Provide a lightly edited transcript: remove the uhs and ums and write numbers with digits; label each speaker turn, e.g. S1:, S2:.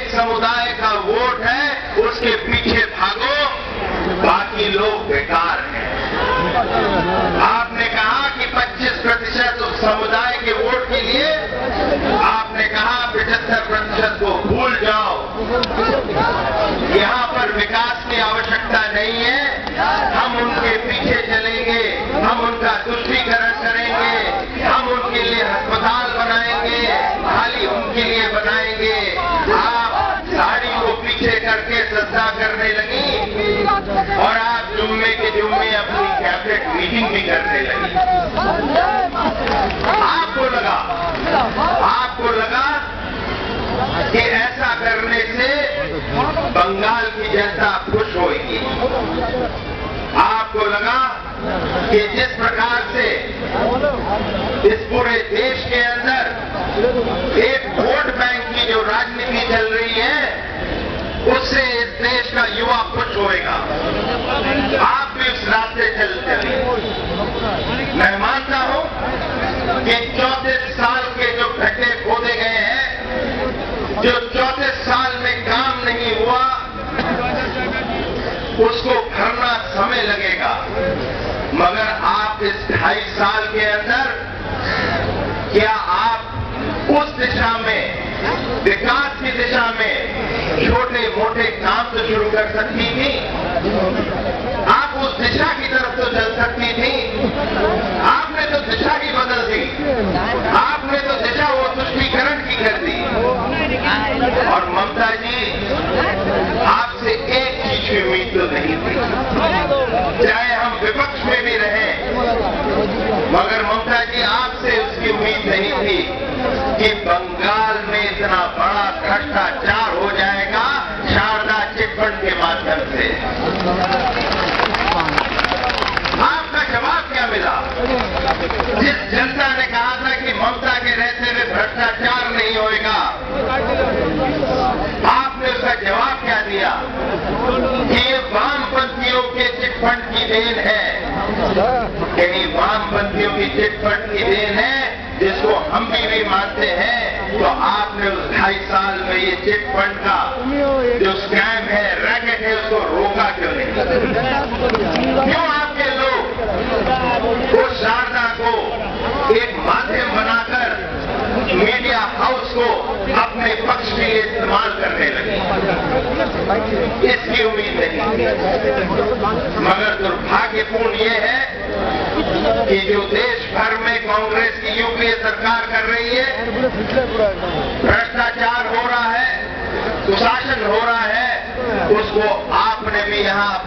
S1: एक समुदाय का वोट है, उसके पीछे भागो, बाकी लोग बेकार हैं। आपने कहा कि 25% समुदाय के वोट के लिए, आपने कहा 75% को भूल जाओ। यहां पर विकास की आवश्यकता नहीं है। हम उनके पीछे चलेंगे, हम उनका तुष्टीकरण करेंगे, हम उनके लिए अस्पताल बनाएंगे, खाली उनके लिए बनाएंगे। आप साड़ी को पीछे करके सस्ता करने लगी और आप जुम्मे के जुम्मे अपनी कैबिनेट मीटिंग भी करने लगी। आपको लगा कि ऐसा करने से बंगाल की जनता खुश होगी। आपको लगा कि जिस प्रकार से इस पूरे देश के अंदर एक वोट बैंक की जो राजनीति चल रही है, उससे इस देश का युवा खुश होएगा। आप भी उस रास्ते चलिए। मैं मानता हूं कि 34 साल के जो गड्ढे खोदे गए हैं, जो 34 साल में काम नहीं हुआ, उसको भरना समय लगेगा। मगर आप इस 2.5 साल के अंदर क्या आप उस दिशा में, विकास की दिशा में छोटे मोटे काम तो शुरू कर सकती थी? आप उस दिशा की तरफ तो चल सकती थी। आपने तो दिशा ही बदल दी। आपने तो दिशा वो तुष्टीकरण की कर दी। और ममता जी, आपसे एक चीज की उम्मीद तो नहीं थी, चाहे हम विपक्ष में भी रहे, मगर ममता जी आपसे उसकी उम्मीद नहीं थी कि बंगाल में इतना बड़ा भ्रष्टाचार हो जाएगा शारदा चिटफंड के माध्यम से। आपका जवाब क्या मिला? जिस जनता ने कहा था कि ममता के रहते हुए भ्रष्टाचार नहीं होएगा, आपने उसका जवाब क्या दिया कि ये वामपंथियों के चिटफंड की देन है। यानी वामपंथियों की चिटफंड की देन है, जिसको हम भी मानते हैं। तो आपने उस 2.5 साल में ये चिटफंड का जो स्कैम है, रैकेट है, उसको रोका क्यों नहीं? क्यों आपके लोग उस शारदा को एक माध्यम बनाकर मीडिया हाउस को अपने पक्ष के लिए इस्तेमाल करने लगे? इसकी उम्मीद नहीं। मगर दुर्भाग्यपूर्ण ये है कि जो देश भर में कांग्रेस की यूपीए सरकार कर रही है, भ्रष्टाचार हो रहा है, कुशासन हो रहा है, उसको आपने भी यहां अपना